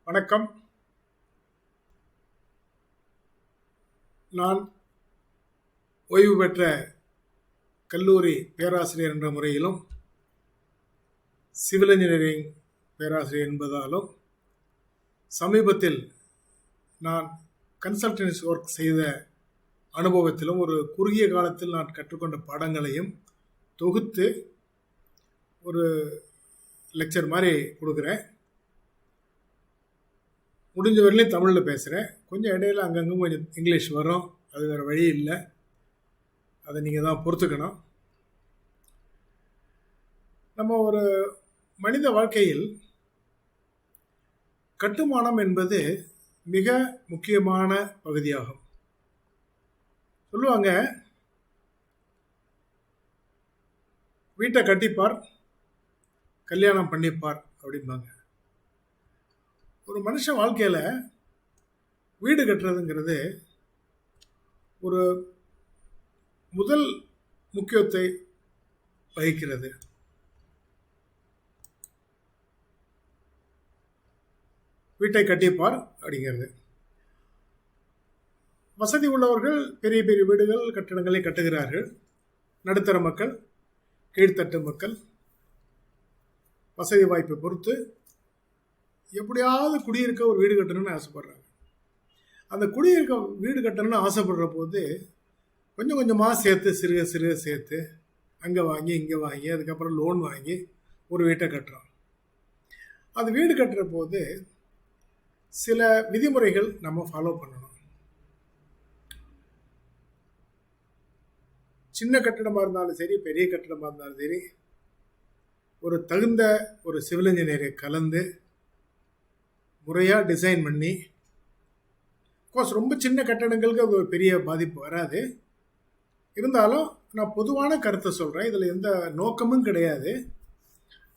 வணக்கம். நான் ஓய்வு பெற்ற கல்லூரி பேராசிரியர் என்ற முறையிலும் சிவில் இன்ஜினியரிங் பேராசிரியர் என்பதாலும் சமீபத்தில் நான் கன்சல்டன்சி ஒர்க் செய்த அனுபவத்திலும் ஒரு குறுகிய காலத்தில் நான் கற்றுக்கொண்ட பாடங்களையும் தொகுத்து ஒரு லெக்சர் மாதிரி கொடுக்குறேன். முடிஞ்ச வரையிலையும் தமிழில் பேசுகிறேன். கொஞ்சம் இடையில அங்கங்கே கொஞ்சம் இங்கிலீஷ் வரும், அது வேறு வழி இல்லை, அதை நீங்கள் தான் பொறுத்துக்கணும். நம்ம ஒரு மனித வாழ்க்கையில் கட்டுமானம் என்பது மிக முக்கியமான பகுதியாகும். சொல்லுவாங்க, வீட்டை கட்டிப்பார் கல்யாணம் பண்ணிப்பார் அப்படிம்பாங்க. ஒரு மனுஷன் வாழ்க்கையில் வீடு கட்டுறதுங்கிறது ஒரு முதல் முக்கியத்தை வகிக்கிறது. வீட்டை கட்டிப்பார் அப்படிங்கிறது. வசதி உள்ளவர்கள் பெரிய பெரிய வீடுகள் கட்டடங்களை கட்டுகிறார்கள். நடுத்தர மக்கள், கீழ்த்தட்டு மக்கள் வசதி வாய்ப்பை பொறுத்து எப்படியாவது குடியிருக்க ஒரு வீடு கட்டணும்னு ஆசைப்படுறாங்க. அந்த குடியிருக்க வீடு கட்டணும்னு ஆசைப்படுற போது கொஞ்சம் கொஞ்சமாக சேர்த்து சிறுக சிறுக சேர்த்து அங்கே வாங்கி இங்கே வாங்கி அதுக்கப்புறம் லோன் வாங்கி ஒரு வீட்டை கட்டுறோம். அது வீடு கட்டுற போது சில விதிமுறைகள் நம்ம ஃபாலோ பண்ணணும். சின்ன கட்டடமாக இருந்தாலும் சரி, பெரிய கட்டடமாக இருந்தாலும் சரி, ஒரு தகுந்த ஒரு சிவில் இன்ஜினியரை கலந்து முறையாக டிசைன் பண்ணி, கோர்ஸ் ரொம்ப சின்ன கட்டடங்களுக்கு அது ஒரு பெரிய பாதிப்பு வராது. இருந்தாலும் நான் பொதுவான கருத்தை சொல்கிறேன். இதில் எந்த நோக்கமும் கிடையாது.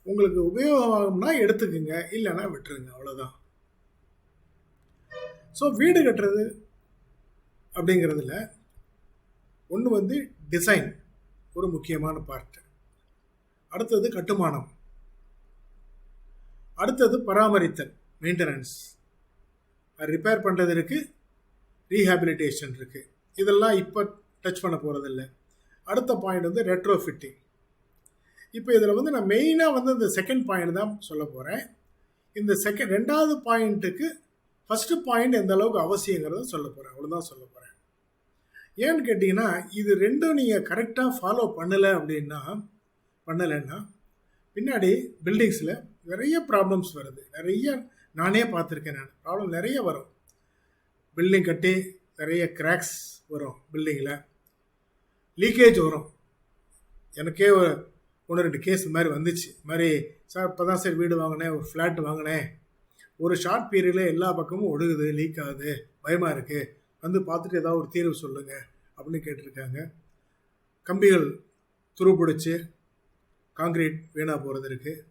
உங்களுக்கு உபயோகமாகும்னா எடுத்துக்குங்க, இல்லைன்னா விட்டுருங்க, அவ்வளோதான். ஸோ வீடு கட்டுறது அப்படிங்கிறதுல ஒன்று டிசைன் ஒரு முக்கியமான பார்ட். அடுத்தது கட்டுமானம், அடுத்தது பராமரித்தல், மெயின்டெனன்ஸ், ரிப்பேர் பண்ணுறது இருக்குது, ரீஹாபிலிட்டேஷன் இருக்குது. இதெல்லாம் இப்போ டச் பண்ண போகிறதில்ல. அடுத்த பாயிண்ட் ரெட்ரோ ஃபிட்டிங். இப்போ இதில் நான் மெயினாக இந்த செகண்ட் பாயிண்ட் தான் சொல்ல போகிறேன். இந்த ரெண்டாவது பாயிண்ட்டுக்கு ஃபஸ்ட்டு பாயிண்ட் எந்த அளவுக்கு அவசியங்கிறத சொல்ல போகிறேன், அவ்வளோதான் சொல்ல போகிறேன். ஏன்னு கேட்டிங்கன்னா, இது ரெண்டும் நீங்கள் கரெக்டாக ஃபாலோ பண்ணலைன்னா பின்னாடி பில்டிங்ஸில் நிறைய ப்ராப்ளம்ஸ் வருது. நிறைய நானே பார்த்துருக்கேன். ப்ராப்ளம் நிறைய வரும். பில்டிங் கட்டி நிறைய கிராக்ஸ் வரும், பில்டிங்கில் லீக்கேஜ் வரும். எனக்கே ஒன்று ரெண்டு கேஸ் மாதிரி வந்துச்சு. மாதிரி சார் இப்போ தான் சார் வீடு வாங்கினேன், ஒரு ஃப்ளாட் வாங்கினேன், ஒரு ஷார்ட் பீரியடில் எல்லா பக்கமும் ஒடுகுது, லீக் ஆகுது, பயமாக இருக்குது, பார்த்துட்டு ஏதாவது ஒரு தீர்வு சொல்லுங்கள் அப்படின்னு கேட்டிருக்காங்க. கம்பிகள் துருப்பிடிச்சு காங்கிரீட் வீணாக போகிறது இருக்குது.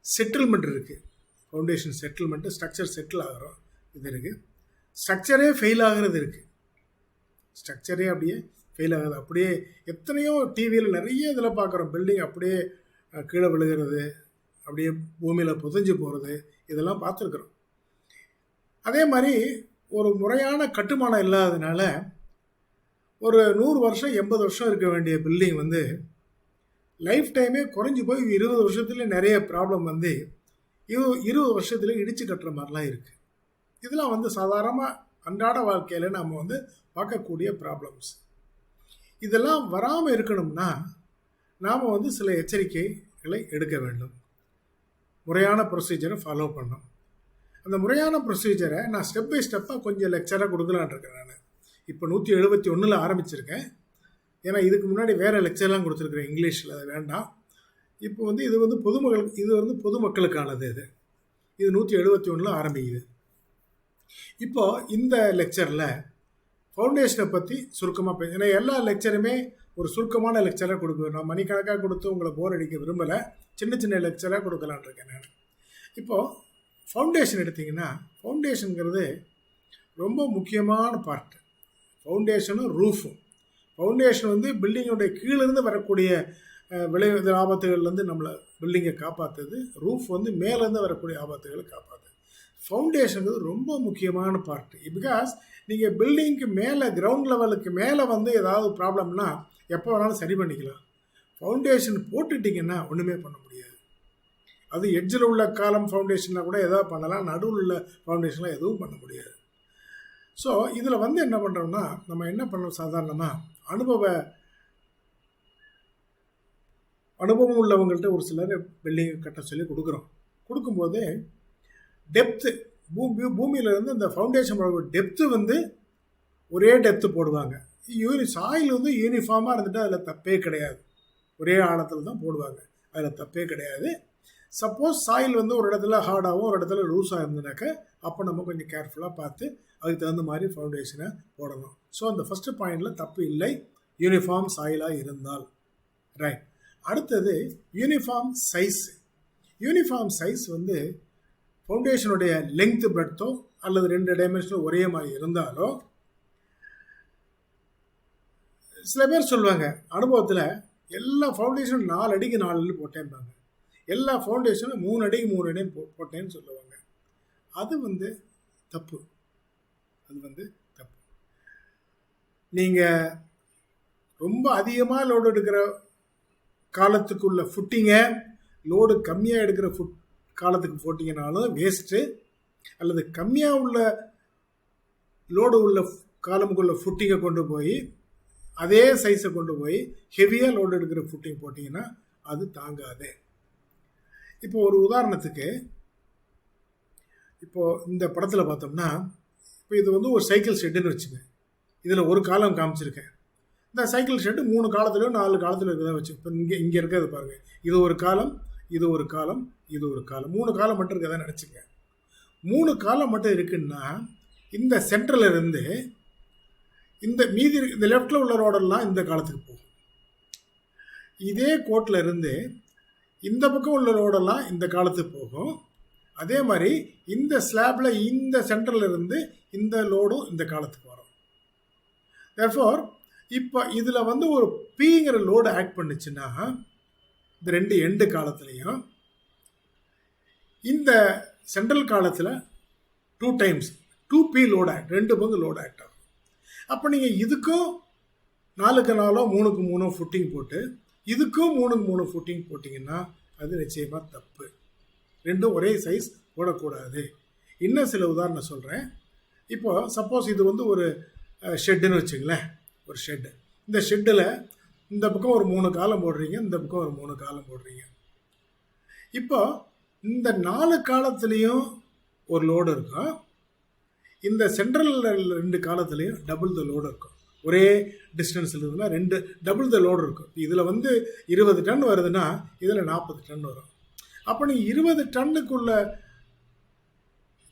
செட்டில்மெண்ட் இருக்குது, ஃபவுண்டேஷன் செட்டில்மெண்ட்டு, ஸ்ட்ரக்சர் செட்டில் ஆகிறோம், இது இருக்குது. ஸ்ட்ரக்சரே ஃபெயில் ஆகிறது இருக்குது. ஸ்ட்ரக்சரே அப்படியே ஃபெயில் ஆகுது. அப்படியே எத்தனையோ டிவியில் நிறைய இதில் பார்க்குறோம். பில்டிங் அப்படியே கீழே விழுகிறது, அப்படியே பூமியில் புதைஞ்சு போகிறது, இதெல்லாம் பார்த்துருக்குறோம். அதே மாதிரி ஒரு முறையான கட்டுமானம் இல்லாததுனால ஒரு 100 வருஷம் 80 வருஷம் இருக்க வேண்டிய பில்டிங் லைஃப் டைமே குறைஞ்சி போய் 20 வருஷத்துல நிறைய ப்ராப்ளம் 20 வருஷத்துல இடித்து கட்டுற மாதிரிலாம் இருக்குது. இதெல்லாம் சாதாரணமாக அன்றாட வாழ்க்கையில் நம்ம பார்க்கக்கூடிய ப்ராப்ளம்ஸ். இதெல்லாம் வராமல் இருக்கணும்னா நாம் சில எச்சரிக்கைகளை எடுக்க வேண்டும். முறையான ப்ரொசீஜரை ஃபாலோ பண்ணணும். அந்த முறையான ப்ரொசீஜரை நான் ஸ்டெப் பை ஸ்டெப்பாக கொஞ்சம் லெக்சராக கொடுக்கலான் இருக்கேன். நான் இப்போ 171 ஆரம்பிச்சிருக்கேன். ஏன்னா இதுக்கு முன்னாடி வேறு லெக்சர்லாம் கொடுத்துருக்குறேன் இங்கிலீஷில், அது வேண்டாம். இப்போ இது பொதுமக்களுக்கு, இது பொதுமக்களுக்கானது. இது 171 ஆரம்பிக்குது. இப்போது இந்த லெக்சரில் ஃபவுண்டேஷனை பற்றி சுருக்கமாக ஏன்னா எல்லா லெக்சருமே ஒரு சுருக்கமான லெக்சராக கொடுக்குவேன். நான் மணிக்கணக்காக கொடுத்து உங்களை போர் அடிக்க விரும்பலை, சின்ன சின்ன லெக்சராக கொடுக்கலான் இருக்கேன் நான். இப்போது ஃபவுண்டேஷன் எடுத்திங்கன்னா, ஃபவுண்டேஷனுங்கிறது ரொம்ப முக்கியமான பார்ட். ஃபவுண்டேஷனும் ரூஃபும். ஃபவுண்டேஷன் பில்டிங்கோடைய கீழேருந்து வரக்கூடிய விளைவு ஆபத்துகள்லேருந்து நம்மளை பில்டிங்கை காப்பாற்றுது. ரூஃப் மேலேருந்து வரக்கூடிய ஆபத்துகளை காப்பாற்றுது. ஃபவுண்டேஷனுங்கிறது ரொம்ப முக்கியமான பார்ட். பிகாஸ் நீங்கள் பில்டிங்க்கு மேலே கிரவுண்ட் லெவலுக்கு மேலே வந்து ஏதாவது ப்ராப்ளம்னா எப்போ வேணாலும் சரி பண்ணிக்கலாம். ஃபவுண்டேஷன் போட்டுட்டிங்கன்னா ஒன்றுமே பண்ண முடியாது. அது எட்ஜில் உள்ள காலம் ஃபவுண்டேஷனில் கூட எதாவது பண்ணலாம், நடுவில் உள்ள ஃபவுண்டேஷனில் எதுவும் பண்ண முடியாது. ஸோ இதில் வந்து என்ன பண்ணுறோம்னா, நம்ம என்ன பண்ணோம், சாதாரணமாக அனுபவம் உள்ளவங்கள்ட்ட ஒரு சிலர் பில்டிங் கட்ட சொல்லி கொடுக்கும்போது டெப்த்து பூமியிலேருந்து அந்த ஃபவுண்டேஷன் டெப்த்து வந்து ஒரே டெப்த்து போடுவாங்க. சாயில் வந்து யூனிஃபார்மாக இருந்துட்டு அதில் தப்பே கிடையாது. ஒரே ஆழத்தில் தான் போடுவாங்க, அதில் தப்பே கிடையாது. சப்போஸ் சாயில் வந்து ஒரு இடத்துல ஹார்டாகவும் ஒரு இடத்துல லூஸாக இருந்ததுனாக்க அப்போ நம்ம கொஞ்சம் கேர்ஃபுல்லாக பார்த்து அதுக்கு தகுந்த மாதிரி ஃபவுண்டேஷனை போடணும். ஸோ அந்த ஃபஸ்ட்டு பாயிண்டில் தப்பு இல்லை, யூனிஃபார்ம் சாயிலாக இருந்தால். ரைட். அடுத்தது யூனிஃபார்ம் சைஸ். யூனிஃபார்ம் சைஸ் வந்து ஃபவுண்டேஷனுடைய லெங்க்த்து பிரெட்த்தோ அல்லது 2 டைமென்ஷனும் ஒரே மாதிரி இருந்தாலோ, சில பேர் சொல்லுவாங்க அனுபவத்தில் எல்லா ஃபவுண்டேஷனும் 4 அடிக்கு 4 அடி போட்டேன்பாங்க, எல்லா ஃபவுண்டேஷனும் 3 அடிக்கு 3 அடி போட்டேன்னு சொல்லுவாங்க. அது வந்து தப்பு. நீங்கள் ரொம்ப அதிகமாக லோடு எடுக்கிற காலத்துக்குள்ள ஃபுட்டிங்கை லோடு கம்மியாக எடுக்கிற காலத்துக்கு போட்டிங்கனாலும் வேஸ்ட்டு, அல்லது கம்மியாக உள்ள லோடு உள்ள காலமுக்குள்ள ஃபுட்டிங்கை கொண்டு போய் அதே சைஸை கொண்டு போய் ஹெவியாக லோடு எடுக்கிற ஃபுட்டிங் போட்டிங்கன்னா அது தாங்காது. இப்போ ஒரு உதாரணத்துக்கு, இப்போது இந்த படத்தில் பார்த்தோம்னா, இப்போ இது வந்து ஒரு சைக்கிள் ஷெட்டுன்னு வச்சுங்க. இதில் ஒரு காலம் காமிச்சிருக்கேன். இந்த சைக்கிள் ஷெட்டு 3 காலத்துலையும் 4 காலத்தில் இருக்கிறதா வச்சு, இப்போ இங்கே இருக்கிறது பாருங்கள், இது ஒரு காலம், இது ஒரு காலம், இது ஒரு காலம், 3 காலம் மட்டும் இருக்கதான் நினச்சிங்க. 3 காலம் மட்டும் இருக்குன்னா இந்த சென்டரில் இருந்து இந்த மீதி இந்த லெஃப்டில் உள்ள ரோடெல்லாம் இந்த காலத்துக்கு போகும். இதே கோட்டில் இருந்து இந்த பக்கம் உள்ள ரோடெல்லாம் இந்த காலத்துக்கு போகும். அதே மாதிரி இந்த ஸ்லாப்பில் இந்த சென்டரில் இருந்து இந்த லோடும் இந்த காலத்துக்கு வரும். தேர்ஃபோர் இப்போ இதில் வந்து ஒரு பிங்கிற லோடு ஆக்ட் பண்ணுச்சுன்னா இந்த 2 எண்டு காலத்துலேயும் இந்த சென்ட்ரல் காலத்தில் 2 டைம்ஸ் 2P லோடு ஆக்ட், 2 பங்கு லோடு ஆக்ட் ஆகும். அப்போ நீங்கள் இதுக்கும் 4க்கு 4 3க்கு 3 ஃபுட்டிங் போட்டு இதுக்கும் 3க்கு 3 ஃபுட்டிங் போட்டிங்கன்னா அது நிச்சயமாக தப்பு. ரெண்டும் ஒரே சைஸ் போடக்கூடாது. இன்னும் சில உதாரணம் சொல்கிறேன். இப்போது சப்போஸ் இது வந்து ஒரு ஷெட்டுன்னு வச்சுங்களேன், ஒரு ஷெட்டு. இந்த ஷெட்டில் இந்த பக்கம் ஒரு 3 காலம் போடுறீங்க, இந்த பக்கம் ஒரு 3 காலம் போடுறீங்க. இப்போ இந்த 4 காலத்துலேயும் ஒரு லோடு இருக்கும், இந்த சென்ட்ரல் 2 காலத்துலேயும் டபுள் த லோடு இருக்கும். ஒரே டிஸ்டன்ஸில் இருக்குன்னா 2 டபுள் த லோடு இருக்கும். இதில் வந்து 20 டன் வருதுன்னா இதில் 40 டன் வரும். அப்போ நீங்கள் 20 டன்னுக்குள்ள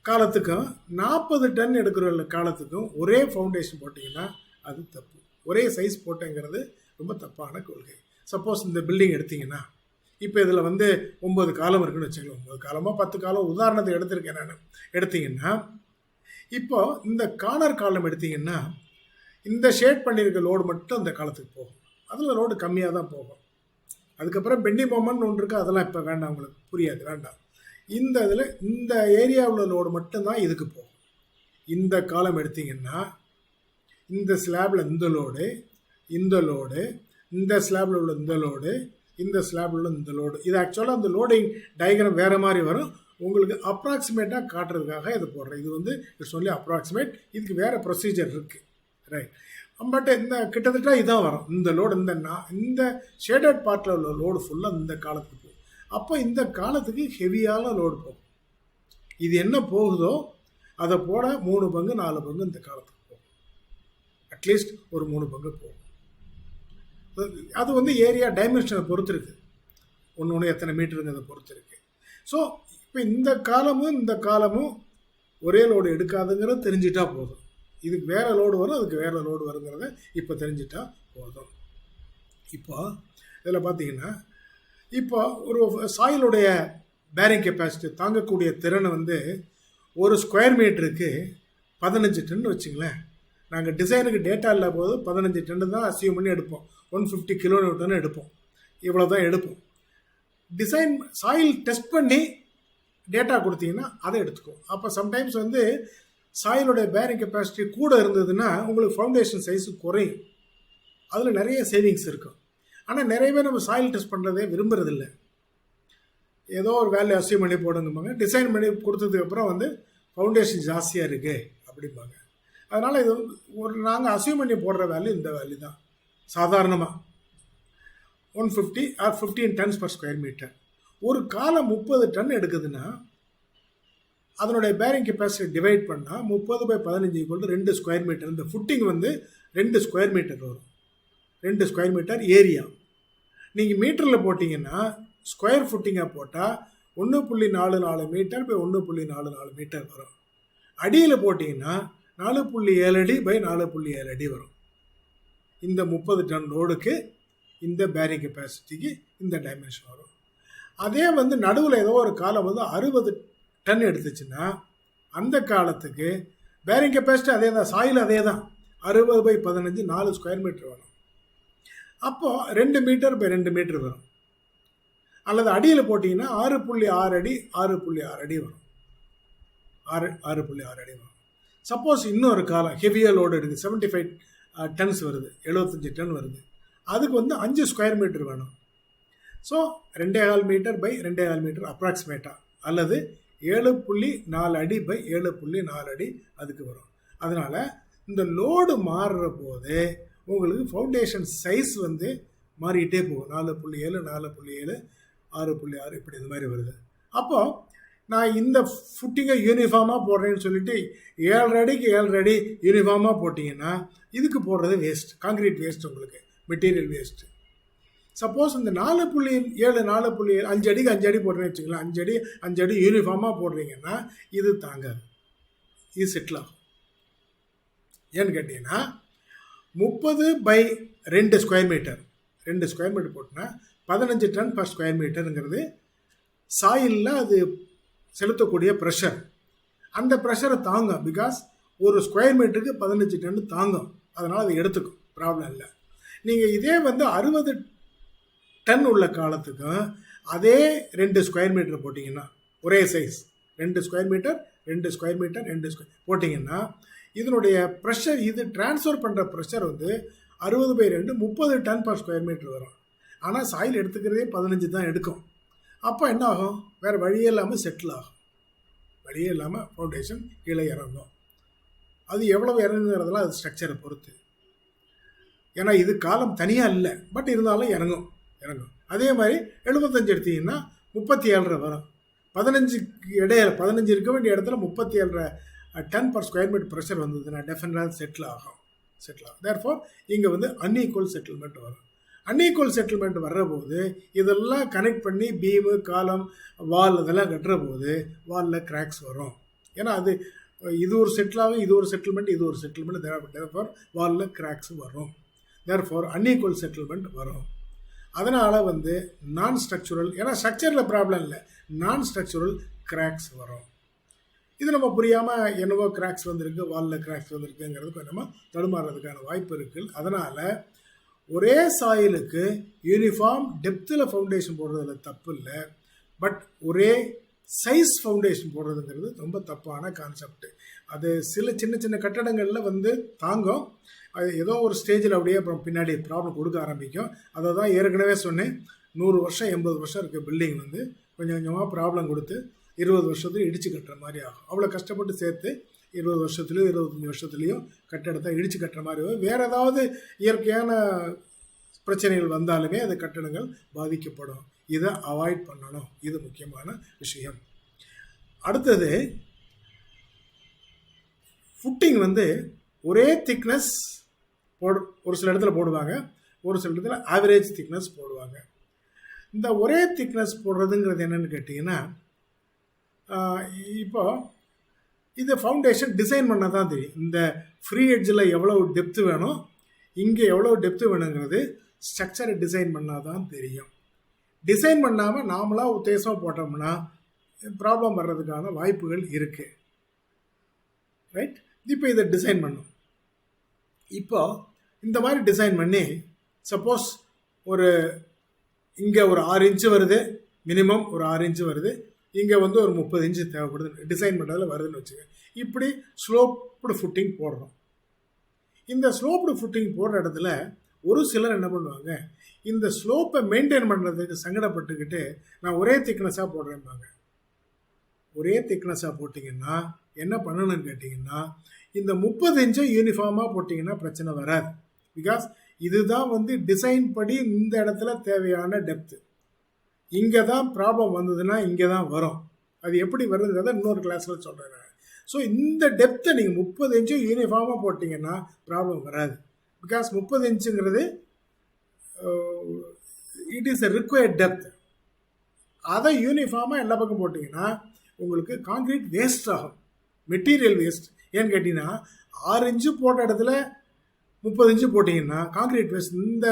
காலத்துக்கும் 40 டன் எடுக்கிற காலத்துக்கும் ஒரே ஃபவுண்டேஷன் போட்டிங்கன்னா அது தப்பு. ஒரே சைஸ் போட்டேங்கிறது ரொம்ப தப்பான கொள்கை. சப்போஸ் இந்த பில்டிங் எடுத்திங்கன்னா, இப்போ இதில் வந்து 9 காலம் இருக்குன்னு வச்சுக்கலாம், 9 காலமாக 10 காலம் உதாரணத்துக்கு எடுத்திருக்கேன் நான். எடுத்திங்கன்னா இப்போ இந்த கார்னர் காலம் எடுத்திங்கன்னா இந்த ஷேட் பண்ணியிருக்க லோடு மட்டும் அந்த காலத்துக்கு போகும். அதில் லோடு கம்மியாக தான் போகும். அதுக்கப்புறம் பெண்டிங் மொமெண்ட் ஒன்று இருக்குது, அதெல்லாம் இப்போ வேண்டாம், உங்களுக்கு புரியாது, வேண்டாம். இந்த இதில் இந்த ஏரியாவில் லோடு மட்டும்தான் இதுக்கு போகும். இந்த காலம் எடுத்திங்கன்னா இந்த ஸ்லாபில் இந்த லோடு, இந்த லோடு, இந்த ஸ்லாபில் உள்ள இந்த லோடு, இந்த ஸ்லாபில் உள்ள இந்த லோடு. இது ஆக்சுவலாக அந்த லோடிங் டயக்ராம் வேறு மாதிரி வரும். உங்களுக்கு அப்ராக்சிமேட்டாக காட்டுறதுக்காக இது போடுறேன். இது வந்து இட்ஸ் ஒன்லி அப்ராக்சிமேட், இதுக்கு வேறு ப்ரொசீஜர் இருக்குது. ரைட். பட் இந்த கிட்டத்தட்ட இதான் வரும். இந்த லோடு இந்த ஷேடட் பார்ட்டில் உள்ள லோடு ஃபுல்லாக இந்த காலத்துக்கு போகும். அப்போ இந்த காலத்துக்கு ஹெவியான லோடு போகும். இது என்ன போகுதோ அதை போட 3 பங்கு 4 பங்கு இந்த காலத்துக்கு போகும். அட்லீஸ்ட் ஒரு 3 பங்கு போகும். அது வந்து ஏரியா டைமென்ஷனை பொறுத்து இருக்குது, ஒன்று எத்தனை மீட்டருங்கிறத பொறுத்து இருக்குது. ஸோ இப்போ இந்த காலமும் ஒரே லோடு எடுக்காதுங்கிறத தெரிஞ்சிட்டா போதும். இதுக்கு வேறு லோடு வரும், அதுக்கு வேறு லோடு வருங்கிறத இப்போ தெரிஞ்சிட்டா போதும். இப்போ இதில் பார்த்தீங்கன்னா, இப்போ ஒரு சாயிலுடைய பேரிங் கெப்பாசிட்டி தாங்கக்கூடிய திறனை வந்து ஒரு ஸ்கொயர் மீட்டருக்கு 15 டன் வச்சுங்களேன். நாங்கள் டிசைனுக்கு டேட்டா இல்லை போது 15 டன் தான் அசியூம் பண்ணி எடுப்போம். 150 கிலோமீட்டர்னு எடுப்போம், இவ்வளோ தான் எடுப்போம். டிசைன் சாயில் டெஸ்ட் பண்ணி டேட்டா கொடுத்தீங்கன்னா அதை எடுத்துக்கும். அப்போ சம்டைம்ஸ் வந்து சாயிலோட பேரிங் கெப்பாசிட்டி கூட இருந்ததுன்னா உங்களுக்கு ஃபவுண்டேஷன் சைஸு குறையும். அதில் நிறைய சேவிங்ஸ் இருக்கும். ஆனால் நிறைய பேர் நம்ம சாயில் டெஸ்ட் பண்ணுறதே விரும்புறதில்ல. ஏதோ ஒரு வேல்யூ அசீவ் பண்ணி போடுங்கம்பாங்க. டிசைன் பண்ணி கொடுத்ததுக்கப்புறம் வந்து ஃபவுண்டேஷன் ஜாஸ்தியாக இருக்குது அப்படிம்பாங்க. அதனால் இது நாங்கள் அசீவ் பண்ணி போடுற வேல்யூ இந்த வேல்யூ தான். சாதாரணமாக 150 or 15 tons per square metre. ஒரு காலம் 30 டன் எடுக்குதுன்னா அதனுடைய பேரிங் கெப்பாசிட்டி டிவைட் பண்ணால் 30/15 = 2 ஸ்கொயர் மீட்டர். இந்த ஃபுட்டிங் வந்து 2 ஸ்கொயர் மீட்டர் வரும். 2 ஸ்கொயர் மீட்டர் ஏரியா. நீங்கள் மீட்டரில் போட்டிங்கன்னா ஸ்கொயர் ஃபுட்டிங்காக போட்டால் 1.44 மீட்டர் பை 1.44 மீட்டர் வரும். அடியில் போட்டிங்கன்னா 4.7 அடி பை 4.7 அடி வரும். இந்த 30 டன் லோடுக்கு இந்த பேரிங் கெப்பாசிட்டிக்கு இந்த டைமென்ஷன் வரும். அதே வந்து நடுவில் ஏதோ ஒரு காலம் வந்து 60 டன் எடுத்துச்சுன்னா அந்த காலத்துக்கு பேரிங் கெப்பாசிட்டி அதே தான், சாயில் அதே தான், 60/15 4 ஸ்கொயர் மீட்டர் வரும். அப்போது 2 மீட்டர் பை 2 மீட்டர் வரும். அல்லது அடியில் போட்டிங்கன்னா 6.6 அடி 6.6 அடி வரும். 6.6 அடி வரும். சப்போஸ் இன்னொரு காலம் ஹெவியாக லோடு எடுக்குது, 75 டன்ஸ் வருது, 75 டன் வருது, அதுக்கு வந்து 5 ஸ்கொயர் மீட்டர் வேணும். ஸோ 2.25 மீட்டர் பை 2.25 மீட்டர் அப்ராக்சிமேட்டாக, அல்லது 7.4 அடி பை 7.4 அடி அதுக்கு வரும். அதனால் இந்த லோடு மாறுற போது உங்களுக்கு ஃபவுண்டேஷன் சைஸ் வந்து மாறிக்கிட்டே போகும். 4.7 4.7 6.6 இப்படி இந்த மாதிரி வருது. அப்போது நான் இந்த ஃபுட்டிங்கை யூனிஃபார்மாக போடுறேன்னு சொல்லிட்டு 7 அடிக்கு 7 அடி யூனிஃபார்மாக போட்டிங்கன்னா இதுக்கு போடுறது வேஸ்ட், காங்கிரீட் வேஸ்ட், உங்களுக்கு மெட்டீரியல் வேஸ்ட்டு. சப்போஸ் இந்த 4.7 4.7 5 அடிக்கு 5 அடி போடுறேன்னு வச்சுக்கலாம், 5 அடி யூனிஃபார்மாக போடுறீங்கன்னா இது தாங்காது, இது செட்டில் ஆகும். ஏன்னு கேட்டிங்கன்னா 30/2 ஸ்கொயர் மீட்டர் 2 ஸ்கொயர் மீட்டர் போட்டுனா 15 டன் பர் ஸ்கொயர் மீட்டருங்கிறது சாயிலில் அது செலுத்தக்கூடிய ப்ரெஷர். அந்த ப்ரெஷரை தாங்கும். பிகாஸ் ஒரு ஸ்கொயர் மீட்டருக்கு 15 டன் தாங்கும். அதனால் அது எடுத்துக்கும், ப்ராப்ளம் இல்லை. நீங்கள் இதே வந்து 60 டன் உள்ள காலத்துக்கும் அதே 2 ஸ்கொயர் மீட்டர் போட்டிங்கன்னா, ஒரே size 2 square metre 2 square metre 2 square போட்டிங்கன்னா இதனுடைய ப்ரெஷர், இது டிரான்ஸ்ஃபர் பண்ணுற ப்ரெஷர் வந்து 60/2 30 டன் பர் ஸ்கொயர் மீட்டர் வரும். ஆனால் சாயில் எடுத்துக்கிறதே 15 தான் எடுக்கும். அப்போ என்ன ஆகும்? வேறு வழியே இல்லாமல் செட்டில் ஆகும். வழியே இல்லாமல் ஃபவுண்டேஷன் கீழே இறங்கும். அது எவ்வளவு இறங்குங்கிறதெல்லாம் அது ஸ்ட்ரக்சரை பொறுத்து. ஏன்னா இது காலம் தனியாக இல்லை, பட் இருந்தாலும் இறங்கும். அதே மாதிரி 75 எடுத்தீங்கன்னா 37 வரும். 15 இடையில 15 இருக்க வேண்டிய இடத்துல 37 ton per square metre pressure வந்ததுன்னா டெஃபினட்டாக செட்டில் ஆகும். தேர்ஃபோர் இங்கே வந்து அன்ஈக்குவல் செட்டில்மெண்ட் வரும். அன்ஈக்குவல் செட்டில்மெண்ட் வர்ற போது இதெல்லாம் கனெக்ட் பண்ணி பீமு காலம் வால் இதெல்லாம் கட்டுற போது வாலில் கிராக்ஸ் வரும். ஏன்னா அது இது ஒரு செட்டிலாகும், இது ஒரு செட்டில்மெண்ட், இது ஒரு செட்டில்மெண்ட், தேர்ஃபோர் வாலில் கிராக்ஸ் வரும். தேர்ஃபோர் அன்ஈக்குவல் செட்டில்மெண்ட் வரும். அதனால் வந்து நான் ஸ்ட்ரக்சுரல், ஏன்னா ஸ்ட்ரக்சரில் ப்ராப்ளம் இல்லை, நான் ஸ்ட்ரக்சுரல் கிராக்ஸ் வரும். இது நம்ம புரியாமல் என்னவோ கிராக்ஸ் வந்திருக்கு, வாலில் கிராக்ஸ் வந்திருக்குங்கிறது நம்ம தடுமாறுறதுக்கான வாய்ப்பு இருக்குது. அதனால் ஒரே சாயிலுக்கு யூனிஃபார்ம் டெப்த்தில் ஃபவுண்டேஷன் போடுறதுல தப்பு இல்லை, பட் ஒரே சைஸ் ஃபவுண்டேஷன் போடுறதுங்கிறது ரொம்ப தப்பான கான்செப்ட். அது சில சின்ன சின்ன கட்டடங்களில் வந்து தாங்கும், அது ஏதோ ஒரு ஸ்டேஜில் அப்படியே அப்புறம் பின்னாடி ப்ராப்ளம் கொடுக்க ஆரம்பிக்கும். அதை தான் ஏற்கனவே சொன்னேன், 100 வருஷம் 80 வருஷம் இருக்க பில்டிங் வந்து கொஞ்சம் கொஞ்சமாக ப்ராப்ளம் கொடுத்து 20 வருஷத்துலையும் இடித்து கட்டுற மாதிரி ஆகும். அவ்வளோ கஷ்டப்பட்டு சேர்த்து 20 வருஷத்துலையும் 25 வருஷத்துலேயும் கட்டடத்தை இடித்து கட்டுற மாதிரி ஆகும். வேறு ஏதாவது இயற்கையான பிரச்சனைகள் வந்தாலுமே அது கட்டடங்கள் பாதிக்கப்படும். இதை அவாய்ட் பண்ணணும், இது முக்கியமான விஷயம். அடுத்தது ஃபுட்டிங் வந்து ஒரே திக்னஸ் ஒரு சில இடத்துல போடுவாங்க, ஒரு சில இடத்துல ஆவரேஜ் திக்னஸ் போடுவாங்க. இந்த ஒரே திக்னஸ் போடுறதுங்கிறது என்னென்னு கேட்டிங்கன்னா, இப்போ இது ஃபவுண்டேஷன் டிசைன் பண்ண தான் தெரியும். இந்த ஃப்ரீ எட்ஜில் எவ்வளோ டெப்த்து வேணும், இங்கே எவ்வளோ டெப்த்து வேணுங்கிறது ஸ்ட்ரக்சரை டிசைன் பண்ணால் தான் தெரியும். டிசைன் பண்ணாமல் நாமளாக உத்தேசமாக போட்டோம்னா ப்ராப்ளம் வர்றதுக்கான வாய்ப்புகள் இருக்குது. ரைட்? இப்போ இதை டிசைன் பண்ணும். இப்போ இந்த மாதிரி டிசைன் பண்ணி சப்போஸ் ஒரு இங்கே ஒரு 6 இன்ச்சு வருது, மினிமம் ஒரு 6 இன்ச்சு வருது, இங்கே வந்து ஒரு 30 இன்ச்சு தேவைப்படுது டிசைன் பண்ணுறதுல வருதுன்னு வச்சுக்க. இப்படி ஸ்லோப்டு ஃபுட்டிங் போடுறோம். இந்த ஸ்லோப்டு ஃபுட்டிங் போடுற இடத்துல ஒரு சிலர் என்ன பண்ணுவாங்க, இந்த ஸ்லோப்பை மெயின்டைன் பண்ணுறதுக்கு சங்கடப்பட்டுக்கிட்டு நான் ஒரே திக்னஸாக போடுறேன்பாங்க. ஒரே திக்னஸாக போட்டிங்கன்னா என்ன பண்ணணும்னு கேட்டிங்கன்னா, இந்த 30 இன்ச்சை யூனிஃபார்மாக போட்டிங்கன்னா பிரச்சனை வராது. பிகாஸ் இதுதான் வந்து டிசைன் படி இந்த இடத்துல தேவையான டெப்த்து. இங்கே தான் ப்ராப்ளம் வந்ததுன்னா இங்கே தான் வரும். அது எப்படி வருதுங்கிறத இன்னொரு கிளாஸில் சொல்கிறேன். ஸோ இந்த டெப்த்தை நீங்கள் 30 இன்ச்சு யூனிஃபார்மாக போட்டிங்கன்னா ப்ராப்ளம் வராது. பிகாஸ் 30 இன்ச்சுங்கிறது it is a required depth. அதை யூனிஃபார்மாக எல்லா பக்கம் போட்டிங்கன்னா உங்களுக்கு கான்க்ரீட் வேஸ்ட் ஆகும், மெட்டீரியல் வேஸ்ட். ஏன்னு கேட்டிங்கன்னா 6 இன்ச்சு போட்ட இடத்துல 30 இன்ச்சு போட்டிங்கன்னா கான்க்ரீட் வேஸ்ட். இந்த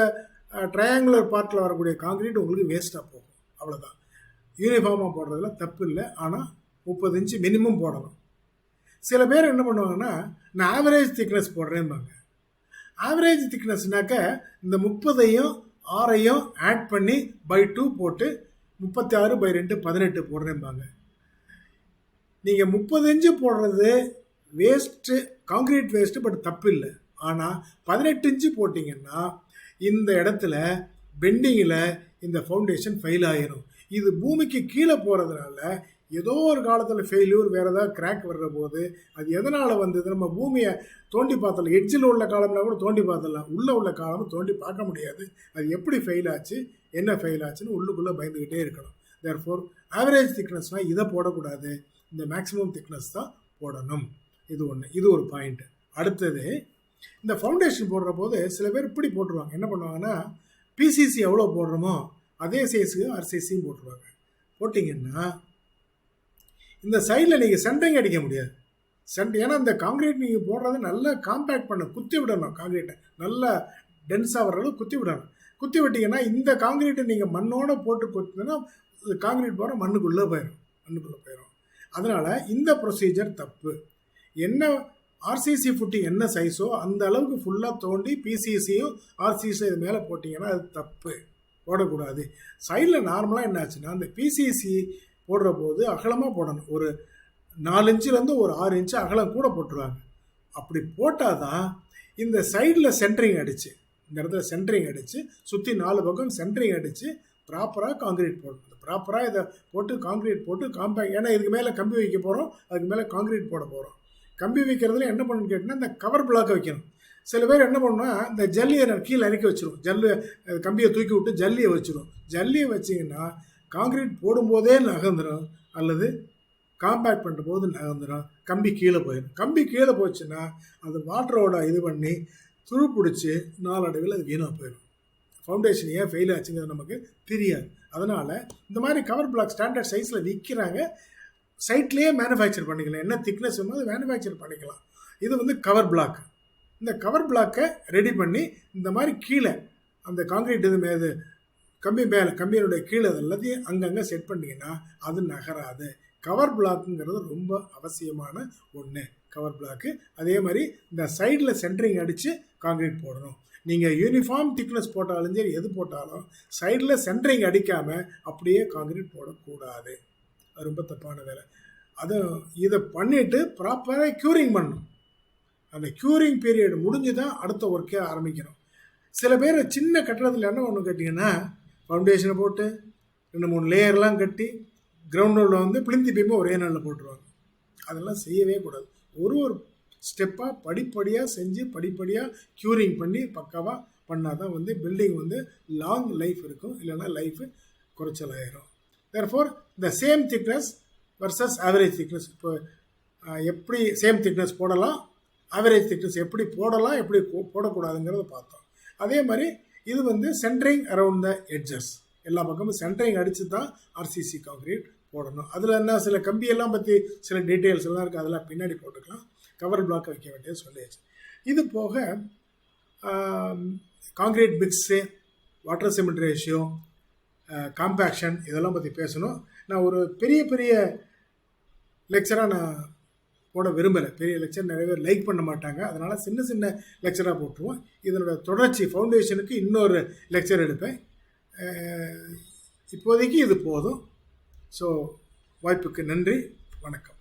ட்ரையாங்குலர் பார்ட்டில் வரக்கூடிய கான்க்ரீட் உங்களுக்கு வேஸ்ட்டாக போகும். அவ்வளோதான். யூனிஃபார்மாக போடுறதுல தப்பு இல்லை, ஆனால் 30 இன்ச்சு மினிமம் போடணும். சில பேர் என்ன பண்ணுவாங்கன்னா, நான் ஆவரேஜ் திக்னஸ் போடுறேன்பாங்க. ஆவரேஜ் திக்னஸ்னாக்க இந்த 30ஐயும் 6ஐயும் ஆட் பண்ணி பை 2 போட்டு 36/2 18 போடுறேன்பாங்க. நீங்கள் 30 இன்ச்சு போடுறது வேஸ்ட்டு, கான்க்ரீட் வேஸ்ட்டு, பட் தப்பு இல்லை. ஆனால் 18 இன்ச்சு போட்டிங்கன்னா இந்த இடத்துல பெண்டிங்கில் இந்த ஃபவுண்டேஷன் ஃபெயில் ஆகிடும். இது பூமிக்கு கீழே போகிறதுனால ஏதோ ஒரு காலத்தில் ஃபெயில்யூர், வேறு ஏதாவது கிராக் வர்ற போது அது எதனால் வந்தது, நம்ம பூமியை தோண்டி பார்த்தலாம். எட்ஜில் உள்ள காலம்னா கூட தோண்டி பார்த்தலாம், உள்ளே உள்ள காலம் தோண்டி பார்க்க முடியாது. அது எப்படி ஃபெயில் ஆச்சு, என்ன ஃபெயில் ஆச்சுன்னு உள்ளுக்குள்ளே பயந்துக்கிட்டே இருக்கணும். தேர்ஃபோர் ஆவரேஜ் திக்னஸ்னால் இதை போடக்கூடாது, இந்த மேக்ஸிமம் திக்னஸ் தான் போடணும். இது ஒன்று, இது ஒரு பாயிண்ட். அடுத்தது, இந்த ஃபவுண்டேஷன் போடுற போது சில பேர் இப்படி போட்டுருவாங்க. என்ன பண்ணுவாங்கன்னா, பிசிசி எவ்வளோ போடுறோமோ அதே சைஸுக்கு ஆர்சிசியும் போட்டுருவாங்க. போட்டிங்கன்னா இந்த சைடில் நீங்கள் சென்டரிங் அடிக்க முடியாது. ஏன்னா இந்த கான்க்ரீட் நீங்கள் போடுறது நல்லா காம்பேக்ட் பண்ண, குத்தி விடணும். கான்க்ரீட்டை நல்லா டென்ஸாக வர அளவு குத்தி விடணும். குத்தி விட்டிங்கன்னா இந்த கான்க்ரீட்டை நீங்கள் மண்ணோடு போட்டு குத்துனா கான்க்ரீட் போகிற மண்ணுக்குள்ளே போயிடும். அதனால் இந்த ப்ரொசீஜர் தப்பு. என்ன ஆர்சிசி ஃபுட்டிங் என்ன சைஸோ அந்த அளவுக்கு ஃபுல்லாக தோண்டி பிசிசியும் ஆர்சிசி இது மேலே போட்டிங்கன்னா அது தப்பு, போடக்கூடாது. சைடில் நார்மலாக என்ன ஆச்சுன்னா, அந்த பிசிசி போடுற போது அகலமாக போடணும். ஒரு 4 இன்ச்சுலேருந்து ஒரு 6 இன்ச்சு அகலம் கூட போட்டுருவாங்க. அப்படி போட்டால் தான் இந்த சைடில் சென்ட்ரிங் அடித்து, இந்த இடத்துல சென்ட்ரிங் அடித்து சுற்றி 4 பக்கம் சென்ட்ரிங் அடித்து ப்ராப்பராக கான்க்ரீட் போடணும். ப்ராப்பராக இதை போட்டு கான்க்ரீட் போட்டு காம்பேக்ட். ஏன்னா இதுக்கு மேலே கம்பி வைக்க போகிறோம், அதுக்கு மேலே கான்க்ரீட் போட போகிறோம். கம்பி வைக்கிறதுல என்ன பண்ணணும்னு கேட்டிங்கன்னா, இந்த கவர் பிளாக்கை வைக்கணும். சில பேர் என்ன பண்ணுன்னா, இந்த ஜல்லியை கீழே இறக்கி வச்சிடும். கம்பியை தூக்கி விட்டு ஜல்லியை வச்சிடும். ஜல்லியை வச்சிங்கன்னா கான்க்ரீட் போடும்போதே நகர்ந்துடும், அல்லது காம்பேக்ட் பண்ணுற போது நகர்ந்துடும், கம்பி கீழே போயிடும். கம்பி கீழே போச்சுன்னா அது வாட்டரோட இது பண்ணி துரு பிடிச்சி நாளடைவில் அது வீணாக போயிடும். ஃபவுண்டேஷன் ஏன் ஃபெயில் ஆச்சுங்கிறது நமக்கு தெரியாது. அதனால் இந்த மாதிரி கவர் பிளாக் ஸ்டாண்டர்ட் சைஸில் விற்கிறாங்க. சைட்லேயே மேனுஃபேக்சர் பண்ணிக்கலாம். என்ன திக்னஸ் வேணுமோ அதை மேனுஃபேக்சர் பண்ணிக்கலாம். இது வந்து கவர் பிளாக். இந்த கவர் பிளாக்கை ரெடி பண்ணி இந்த மாதிரி கீழே அந்த கான்க்ரீட் இது மேது கம்பி மேலே, கம்பியினுடைய கீழே எல்லாத்தையும் அங்கங்கே செட் பண்ணிங்கன்னா அது நகராது. கவர் பிளாக்குங்கிறது ரொம்ப அவசியமான ஒன்று. கவர் பிளாக்கு அதே மாதிரி இந்த சைடில் சென்ட்ரிங் அடித்து கான்க்ரீட் போடணும். நீங்கள் யூனிஃபார்ம் திக்னஸ் போட்டாலும் சரி, எது போட்டாலும் சைடில் சென்ட்ரிங் அடிக்காமல் அப்படியே கான்க்ரீட் போடக்கூடாது. அது ரொம்ப தப்பான வேலை. இதை பண்ணிவிட்டு ப்ராப்பராக க்யூரிங் பண்ணணும். அந்த க்யூரிங் பீரியட் முடிஞ்சு தான் அடுத்த ஒர்க்கே ஆரம்பிக்கணும். சில பேர் சின்ன கட்டடத்தில் என்ன ஒன்று கேட்டிங்கன்னா, ஃபவுண்டேஷனை போட்டு 2-3 லேயர்லாம் கட்டி கிரவுண்டில் வந்து பிளிந்தி பீமை ஒரே நாளில் போட்டுருவாங்க. அதெல்லாம் செய்யவே கூடாது. ஒரு ஸ்டெப்பாக படிப்படியாக செஞ்சு படிப்படியாக க்யூரிங் பண்ணி பக்காவாக பண்ணால் தான் வந்து பில்டிங் வந்து லாங் லைஃப் இருக்கும். இல்லைன்னா லைஃபு குறைச்சலாயிரும். தேர்ஃபோர் இந்த same thickness versus average thickness, இப்போ எப்படி சேம் திக்னஸ் போடலாம், ஆவரேஜ் திக்னஸ் எப்படி போடலாம், எப்படி போடக்கூடாதுங்கிறத பார்த்தோம். அதே மாதிரி இது வந்து சென்ட்ரிங் அரவுண்ட் த எட்ஜஸ், எல்லா பக்கமும் சென்ட்ரிங் அடித்து தான் ஆர்சிசி கான்க்ரீட் போடணும். அதில் என்ன சில கம்பியெல்லாம் பற்றி சில டீட்டெயில்ஸ் எல்லாம் இருக்குது, அதெல்லாம் பின்னாடி போட்டுக்கலாம். கவர் பிளாக் வைக்க வேண்டியது சொல்லியாச்சு. இது போக concrete mix, water cement ratio, compaction, இதெல்லாம் பற்றி பேசணும். நான் ஒரு பெரிய லெக்சராக நான் போட விரும்பலை. பெரிய லெக்சர் நிறைய பேர் லைக் பண்ண மாட்டாங்க. அதனால் சின்ன லெக்சராக போட்டுருவோம். இதனோட தொடர்ச்சி ஃபவுண்டேஷனுக்கு இன்னொரு லெக்சர் எடுப்பேன். இப்போதைக்கு இது போதும். ஸோ வாய்ப்புக்கு நன்றி. வணக்கம்.